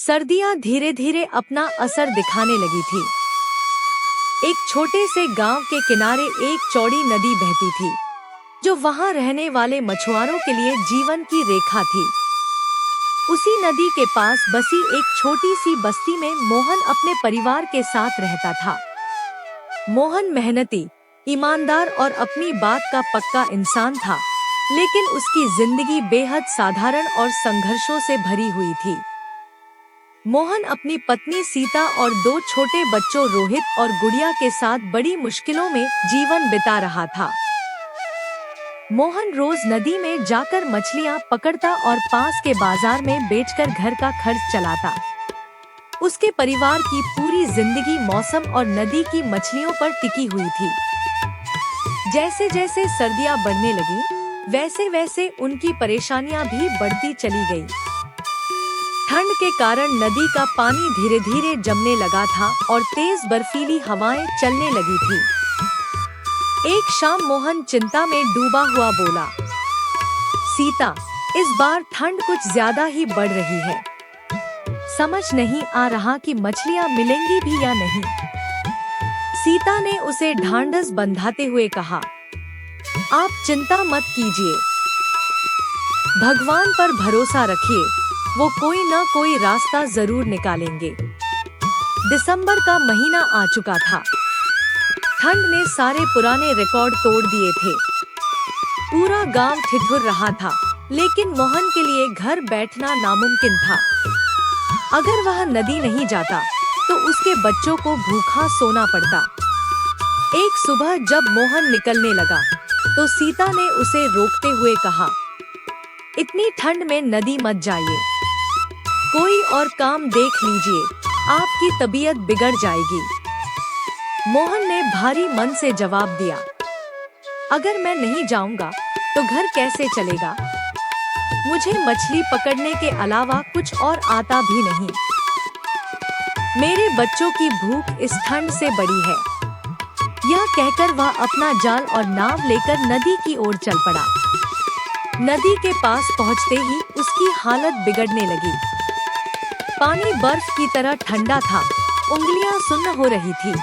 सर्दियां धीरे धीरे अपना असर दिखाने लगी थी। एक छोटे से गांव के किनारे एक चौड़ी नदी बहती थी, जो वहां रहने वाले मछुआरों के लिए जीवन की रेखा थी। उसी नदी के पास बसी एक छोटी सी बस्ती में मोहन अपने परिवार के साथ रहता था। मोहन मेहनती, ईमानदार और अपनी बात का पक्का इंसान था, लेकिन उसकी जिंदगी बेहद साधारण और संघर्षों से भरी हुई थी। मोहन अपनी पत्नी सीता और दो छोटे बच्चों रोहित और गुड़िया के साथ बड़ी मुश्किलों में जीवन बिता रहा था। मोहन रोज नदी में जाकर मछलियां पकड़ता और पास के बाजार में बेचकर घर का खर्च चलाता। उसके परिवार की पूरी जिंदगी मौसम और नदी की मछलियों पर टिकी हुई थी। जैसे जैसे सर्दियां बढ़ने लगी, वैसे वैसे उनकी परेशानियां भी बढ़ती चली गई। ठंड के कारण नदी का पानी धीरे धीरे जमने लगा था और तेज बर्फीली हवाएं चलने लगी थी। एक शाम मोहन चिंता में डूबा हुआ बोला, सीता, इस बार ठंड कुछ ज्यादा ही बढ़ रही है। समझ नहीं आ रहा कि मछलियां मिलेंगी भी या नहीं। सीता ने उसे ढांढस बंधाते हुए कहा, आप चिंता मत कीजिए, भगवान पर भरोसा रखिए, वो कोई न कोई रास्ता जरूर निकालेंगे। दिसंबर का महीना आ चुका था। ठंड ने सारे पुराने रिकॉर्ड तोड़ दिए थे। पूरा गांव ठिठुर रहा था, लेकिन मोहन के लिए घर बैठना नामुमकिन था। अगर वह नदी नहीं जाता, तो उसके बच्चों को भूखा सोना पड़ता। एक सुबह जब मोहन निकलने लगा, तो सीता ने उसे रोकते हुए कहा, इतनी ठंड में नदी मत जाइए, कोई और काम देख लीजिए, आपकी तबीयत बिगड़ जाएगी। मोहन ने भारी मन से जवाब दिया, अगर मैं नहीं जाऊंगा तो घर कैसे चलेगा? मुझे मछली पकड़ने के अलावा कुछ और आता भी नहीं। मेरे बच्चों की भूख इस ठंड से बड़ी है। यह कहकर वह अपना जाल और नाव लेकर नदी की ओर चल पड़ा। नदी के पास पहुंचते ही उसकी हालत बिगड़ने लगी। पानी बर्फ की तरह ठंडा था, उंगलियां सुन्न हो रही थी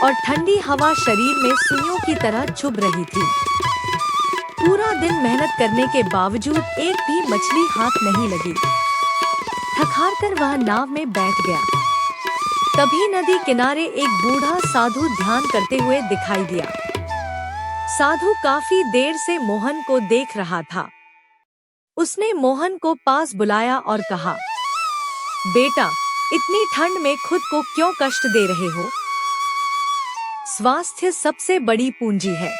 और ठंडी हवा शरीर में सुइयों की तरह चुभ रही थी। पूरा दिन मेहनत करने के बावजूद एक भी मछली हाथ नहीं लगी। थक-हार कर वह नाव में बैठ गया। तभी नदी किनारे एक बूढ़ा साधु ध्यान करते हुए दिखाई दिया। साधु काफी देर से मोहन को देख रहा था। उसने मोहन को पास बुलाया और कहा, बेटा, इतनी ठंड में खुद को क्यों कष्ट दे रहे हो? स्वास्थ्य सबसे बड़ी पूंजी है।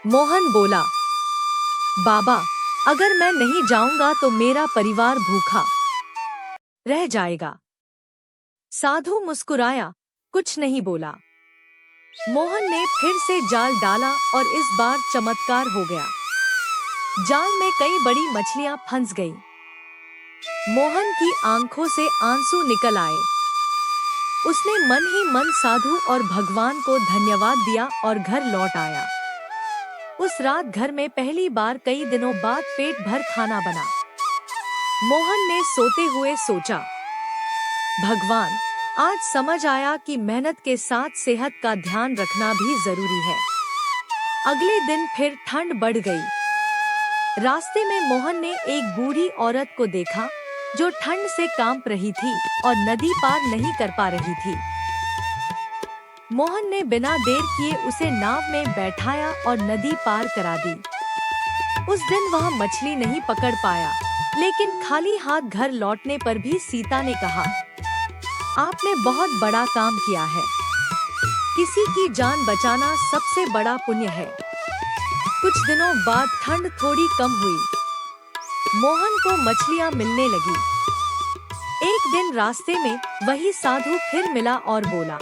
मोहन बोला, बाबा, अगर मैं नहीं जाऊंगा तो मेरा परिवार भूखा रह जाएगा। साधु मुस्कुराया, कुछ नहीं बोला। मोहन ने फिर से जाल डाला और इस बार चमत्कार हो गया। जाल में कई बड़ी मछलियां फंस गईं। मोहन की आंखों से आंसू निकल आए। उसने मन ही मन साधु और भगवान को धन्यवाद दिया और घर लौट आया। उस रात घर में पहली बार कई दिनों बाद पेट भर खाना बना। मोहन ने सोते हुए सोचा, भगवान, आज समझ आया कि मेहनत के साथ सेहत का ध्यान रखना भी जरूरी है। अगले दिन फिर ठंड बढ़ गई। रास्ते में मोहन ने एक बूढ़ी औरत को देखा, जो ठंड से कांप रही थी और नदी पार नहीं कर पा रही थी। मोहन ने बिना देर किए उसे नाव में बैठाया और नदी पार करा दी। उस दिन वह मछली नहीं पकड़ पाया, लेकिन खाली हाथ घर लौटने पर भी सीता ने कहा, आपने बहुत बड़ा काम किया है। किसी की जान बचाना सबसे बड़ा पुण्य है। कुछ दिनों बाद ठंड थोड़ी कम हुई। मोहन को मछलियां मिलने लगी। एक दिन रास्ते में वही साधु फिर मिला और बोला,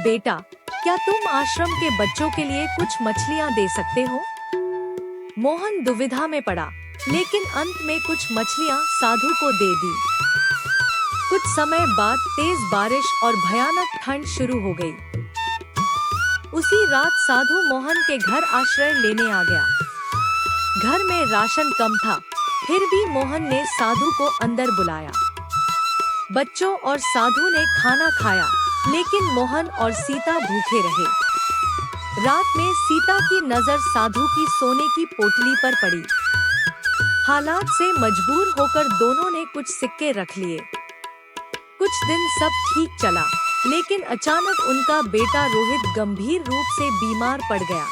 बेटा, क्या तुम आश्रम के बच्चों के लिए कुछ मछलियां दे सकते हो? मोहन दुविधा में पड़ा, लेकिन अंत में कुछ मछलियां साधु को दे दी। कुछ समय बाद तेज बारिश और भयानक ठंड शुरू हो गई। उसी रात साधु मोहन के घर आश्रय लेने आ गया। घर में राशन कम था, फिर भी मोहन ने साधु को अंदर बुलाया। बच्चों और साधु ने खाना खाया, लेकिन मोहन और सीता भूखे रहे। रात में सीता की नजर साधु की सोने की पोटली पर पड़ी। हालात से मजबूर होकर दोनों ने कुछ सिक्के रख लिए। कुछ दिन सब ठीक चला, लेकिन अचानक उनका बेटा रोहित गंभीर रूप से बीमार पड़ गया।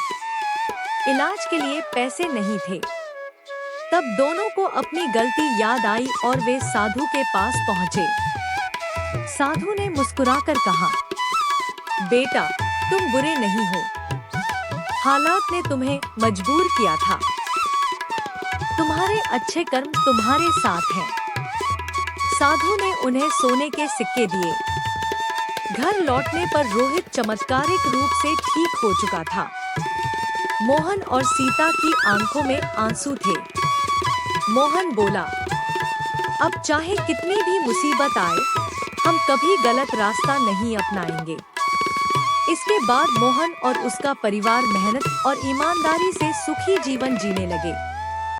इलाज के लिए पैसे नहीं थे। तब दोनों को अपनी गलती याद आई और वे साधु के पास पहुंचे। साधु ने मुस्कुराकर कहा, बेटा, तुम बुरे नहीं हो। हालात ने तुम्हें मजबूर किया था। तुम्हारे अच्छे कर्म तुम्हारे साथ हैं। साधु ने उन्हें सोने के सिक्के दिए। घर लौटने पर रोहित चमत्कारिक रूप से ठीक हो चुका था। मोहन और सीता की आंखों में आंसू थे। मोहन बोला, अब चाहे कितनी भी मुसीबत आए, हम कभी गलत रास्ता नहीं अपनाएंगे। इसके बाद मोहन और उसका परिवार मेहनत और ईमानदारी से सुखी जीवन जीने लगे।